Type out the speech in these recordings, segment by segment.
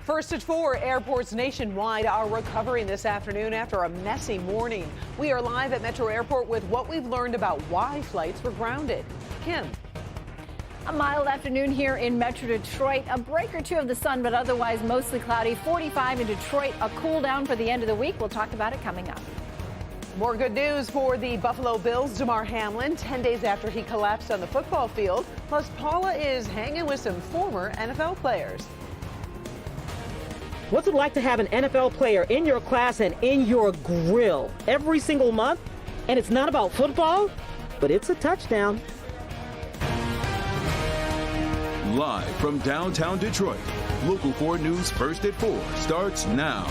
First at 4, airports nationwide are recovering this afternoon after a messy morning. We are live at Metro Airport with what we've learned about why flights were grounded. Kim. A mild afternoon here in Metro Detroit. A break or two of the sun, but otherwise mostly cloudy. 45 in Detroit. A cool down for the end of the week. We'll talk about it coming up. More good news for the Buffalo Bills' Demar Hamlin, 10 days after he collapsed on the football field. Plus, Paula is hanging with some former NFL players. What's it like to have an NFL player in your class and in your grill every single month? And it's not about football, but it's a touchdown. Live from downtown Detroit, Local 4 News First at 4 starts now.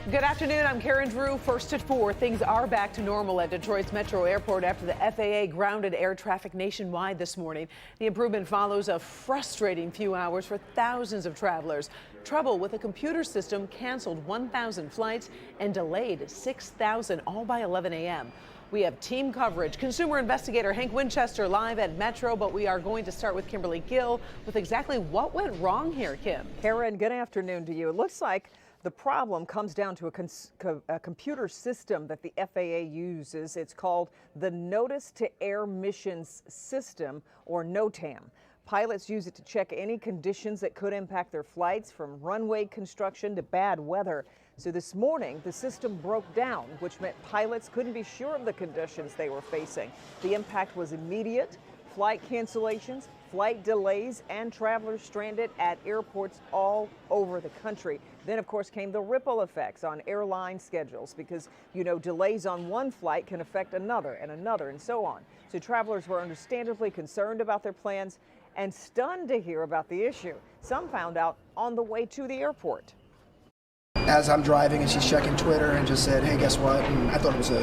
Good afternoon. I'm Karen Drew. First at 4. Things are back to normal at Detroit's Metro Airport after the FAA grounded air traffic nationwide this morning. The improvement follows a frustrating few hours for thousands of travelers. Trouble with a computer system canceled 1,000 flights and delayed 6,000, all by 11 a.m. We have team coverage. Consumer investigator Hank Winchester live at Metro, but we are going to start with Kimberly Gill with exactly what went wrong here, Kim. Karen, good afternoon to you. It looks like the problem comes down to a computer system that the FAA uses. It's called the Notice to Air Missions System, or NOTAM. Pilots use it to check any conditions that could impact their flights, from runway construction to bad weather. So this morning, the system broke down, which meant pilots couldn't be sure of the conditions they were facing. The impact was immediate. Flight cancellations, flight delays, and travelers stranded at airports all over the country. Then, of course, came the ripple effects on airline schedules because, you know, delays on one flight can affect another and so on. So travelers were understandably concerned about their plans and stunned to hear about the issue. Some found out on the way to the airport. As I'm driving and she's checking Twitter and just said, hey, guess what? And I thought it was a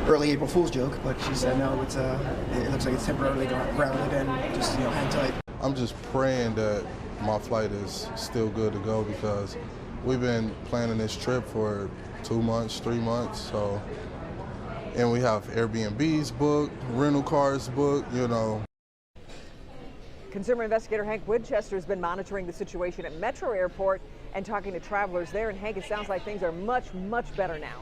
early April Fool's joke, but she said, no, it looks like it's temporarily grounded and just, hang tight. I'm just praying that my flight is still good to go because we've been planning this trip for 2 months, 3 months, and we have Airbnbs booked, rental cars booked, Consumer investigator Hank Winchester has been monitoring the situation at Metro Airport and talking to travelers there. And Hank, it sounds like things are much, much better now.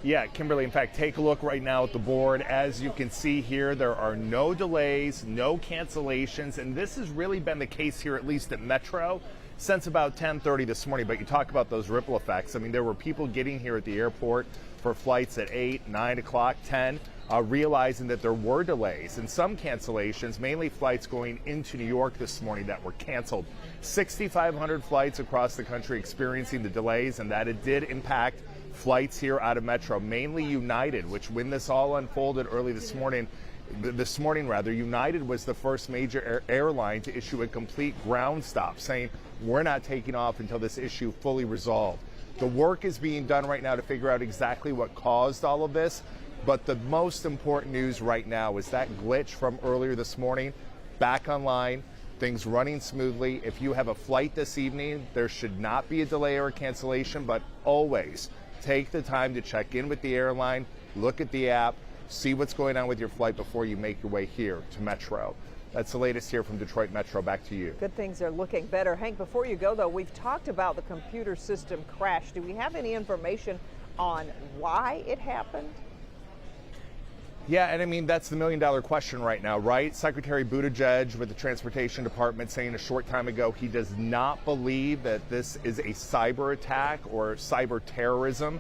Yeah, Kimberly, in fact, take a look right now at the board. As you can see here, there are no delays, no cancellations, and this has really been the case here, at least at Metro, since about 10:30 this morning. But you talk about those ripple effects. I mean, there were people getting here at the airport for flights at 8, 9 o'clock, 10, realizing that there were delays and some cancellations, mainly flights going into New York this morning that were canceled. 6,500 flights across the country experiencing the delays, and that it did impact flights here out of Metro, mainly United, which when this all unfolded early this morning, United was the first major airline to issue a complete ground stop, saying we're not taking off until this issue fully resolved. The work is being done right now to figure out exactly what caused all of this, but the most important news right now is that glitch from earlier this morning back online, things running smoothly. If you have a flight this evening, there should not be a delay or a cancellation, but always take the time to check in with the airline, look at the app, see what's going on with your flight before you make your way here to Metro. That's the latest here from Detroit Metro. Back to you. Good things are looking better. Hank, before you go, though, we've talked about the computer system crash. Do we have any information on why it happened? Yeah, and I mean, that's the million-dollar question right now, right? Secretary Buttigieg with the Transportation Department saying a short time ago he does not believe that this is a cyber attack or cyber terrorism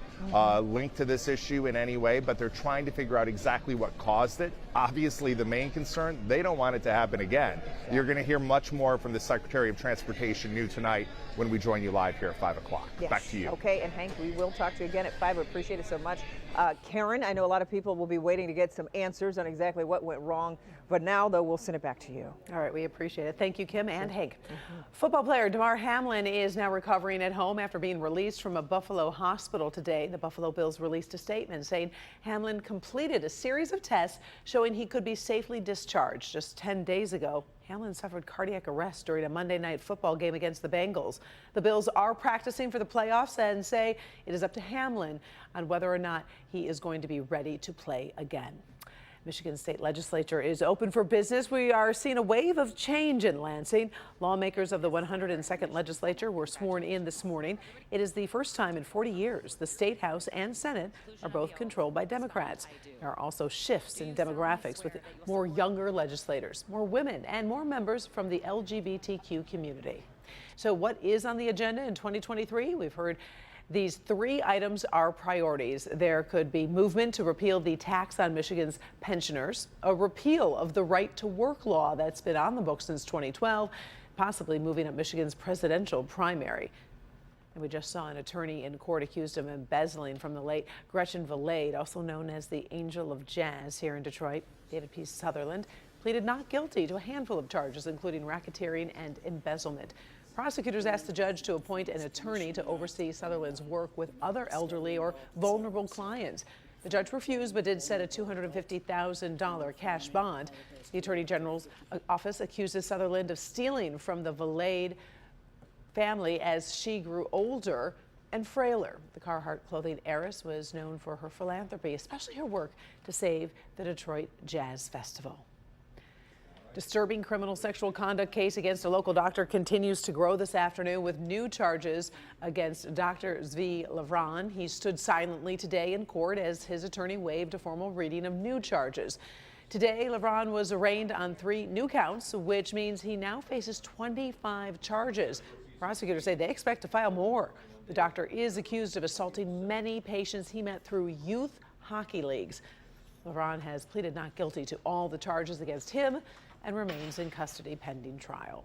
linked to this issue in any way, but they're trying to figure out exactly what caused it. Obviously, the main concern, they don't want it to happen again. You're going to hear much more from the Secretary of Transportation new tonight when we join you live here at 5 o'clock. Yes. Back to you. Okay, and Hank, we will talk to you again at 5. I appreciate it so much. Karen, I know a lot of people will be waiting to get some answers on exactly what went wrong, but now, though, we'll send it back to you. All right, we appreciate it. Thank you, Kim and Hank. Football player Demar Hamlin is now recovering at home after being released from a Buffalo hospital today. The Buffalo Bills released a statement saying Hamlin completed a series of tests showing he could be safely discharged. Just 10 days ago, Hamlin suffered cardiac arrest during a Monday night football game against the Bengals. The Bills are practicing for the playoffs and say it is up to Hamlin on whether or not he is going to be ready to play again. Michigan State Legislature is open for business. We are seeing a wave of change in Lansing. Lawmakers of the 102nd Legislature were sworn in this morning. It is the first time in 40 years the State House and Senate are both controlled by Democrats. There are also shifts in demographics with more younger legislators, more women, and more members from the LGBTQ community. So what is on the agenda in 2023? We've heard these 3 items are priorities. There could be movement to repeal the tax on Michigan's pensioners, a repeal of the right to work law that's been on the books since 2012, possibly moving up Michigan's presidential primary. And we just saw an attorney in court accused of embezzling from the late Gretchen Valade, also known as the Angel of Jazz here in Detroit. David P. Sutherland pleaded not guilty to a handful of charges, including racketeering and embezzlement. Prosecutors asked the judge to appoint an attorney to oversee Sutherland's work with other elderly or vulnerable clients. The judge refused, but did set a $250,000 cash bond. The Attorney General's office accuses Sutherland of stealing from the Valade family as she grew older and frailer. The Carhartt clothing heiress was known for her philanthropy, especially her work to save the Detroit Jazz Festival. Disturbing criminal sexual conduct case against a local doctor continues to grow this afternoon with new charges against Dr. Zvi Lavron. He stood silently today in court as his attorney waived a formal reading of new charges. Today, Lavron was arraigned on 3 new counts, which means he now faces 25 charges. Prosecutors say they expect to file more. The doctor is accused of assaulting many patients he met through youth hockey leagues. Lavron has pleaded not guilty to all the charges against him and remains in custody pending trial.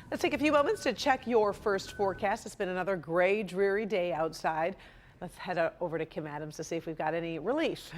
Let's take a few moments to check your first forecast. It's been another gray, dreary day outside. Let's head over to Kim Adams to see if we've got any relief.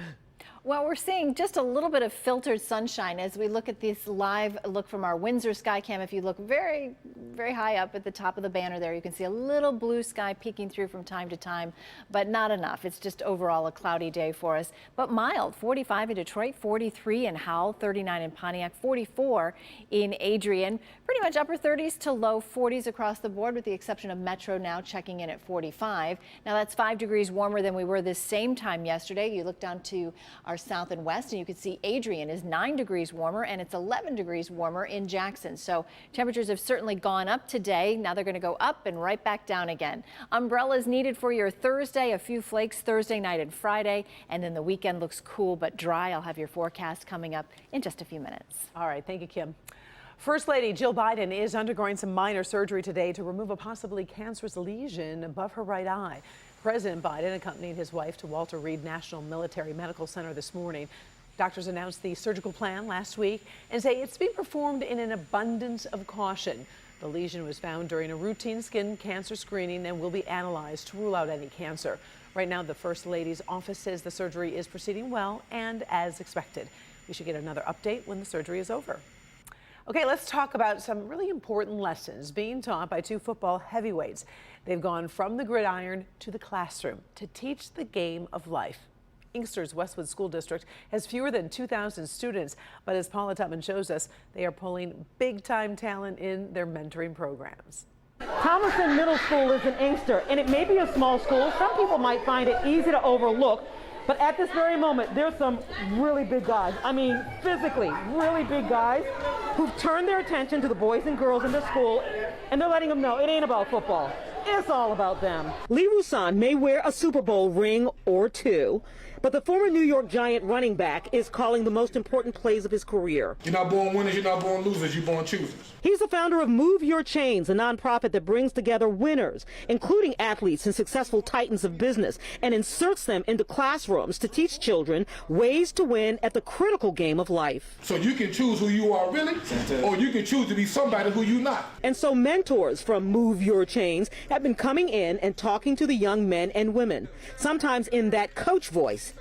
Well, we're seeing just a little bit of filtered sunshine as we look at this live look from our Windsor Skycam. If you look very, very high up at the top of the banner there, you can see a little blue sky peeking through from time to time, but not enough. It's just overall a cloudy day for us, but mild. 45 in Detroit, 43 in Howell, 39 in Pontiac, 44 in Adrian. Pretty much upper 30s to low 40s across the board, with the exception of Metro now checking in at 45. Now that's 5 degrees warmer than we were this same time yesterday. You look down to our south and west, and you can see Adrian is 9 degrees warmer, and it's 11 degrees warmer in Jackson. So temperatures have certainly gone up today. Now they're going to go up and right back down again. Umbrellas needed for your Thursday, a few flakes Thursday night and Friday, and then the weekend looks cool but dry. I'll have your forecast coming up in just a few minutes. All right, thank you, Kim. First Lady Jill Biden is undergoing some minor surgery today to remove a possibly cancerous lesion above her right eye. President Biden accompanied his wife to Walter Reed National Military Medical Center this morning. Doctors announced the surgical plan last week and say it's being performed in an abundance of caution. The lesion was found during a routine skin cancer screening and will be analyzed to rule out any cancer. Right now, the First Lady's office says the surgery is proceeding well and as expected. We should get another update when the surgery is over. Okay, let's talk about some really important lessons being taught by 2 football heavyweights. They've gone from the gridiron to the classroom to teach the game of life. Inkster's Westwood School District has fewer than 2,000 students, but as Paula Tubman shows us, they are pulling big-time talent in their mentoring programs. Thomason Middle School is in Inkster, and it may be a small school. Some people might find it easy to overlook. But at this very moment, there's some really big guys. I mean, physically, really big guys who've turned their attention to the boys and girls in the school, and they're letting them know it ain't about football. It's all about them. Lee Roussan may wear a Super Bowl ring or 2, but the former New York Giant running back is calling the most important plays of his career. You're not born winners, you're not born losers, you're born choosers. He's the founder of Move Your Chains, a nonprofit that brings together winners, including athletes and successful titans of business, and inserts them into classrooms to teach children ways to win at the critical game of life. So you can choose who you are really, or you can choose to be somebody who you're not. And so mentors from Move Your Chains have been coming in and talking to the young men and women, sometimes in that coach voice,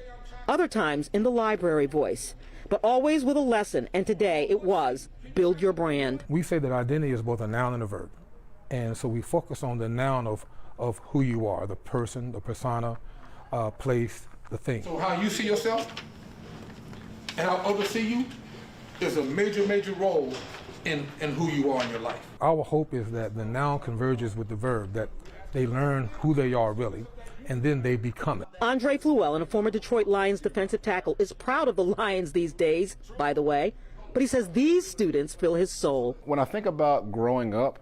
other times in the library voice, but always with a lesson, and today it was build your brand. We say that identity is both a noun and a verb, and so we focus on the noun of who you are, the person, the persona, place, the thing. So how you see yourself and how others see you is a major role in who you are in your life. Our hope is that the noun converges with the verb, that They learn who they are really, and then they become it. Andre Fluellen, a former Detroit Lions defensive tackle, is proud of the Lions these days, by the way, but he says these students fill his soul. When I think about growing up,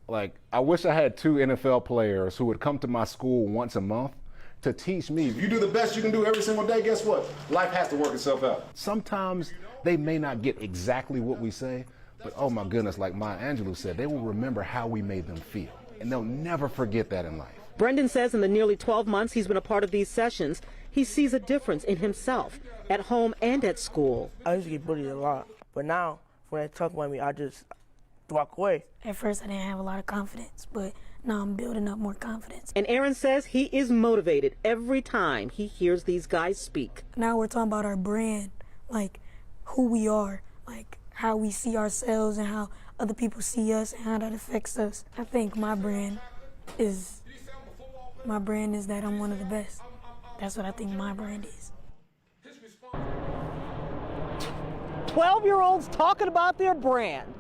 like, I wish I had 2 NFL players who would come to my school once a month to teach me. If you do the best you can do every single day, guess what? Life has to work itself out. Sometimes they may not get exactly what we say, but oh my goodness, like Maya Angelou said, they will remember how we made them feel, and they'll never forget that in life. Brendan says in the nearly 12 months he's been a part of these sessions, he sees a difference in himself at home and at school. I used to get bullied a lot, but now when they talk about me, I just walk away. At first I didn't have a lot of confidence, but now I'm building up more confidence. And Aaron says he is motivated every time he hears these guys speak. Now we're talking about our brand, like who we are, like how we see ourselves and how other people see us and how that affects us. I think my brand is that I'm one of the best. That's what I think my brand is. 12-year-olds talking about their brand.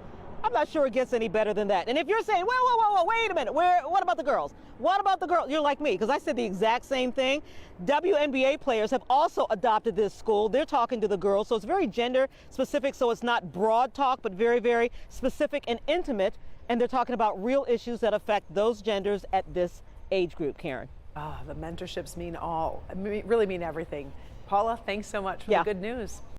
I'm not sure it gets any better than that. And if you're saying, whoa, wait a minute, what about the girls? What about the girls? You're like me, because I said the exact same thing. WNBA players have also adopted this school. They're talking to the girls, so it's very gender specific, so it's not broad talk, but very, very specific and intimate. And they're talking about real issues that affect those genders at this age group, Karen. The mentorships really mean everything. Paula, thanks so much for the good news.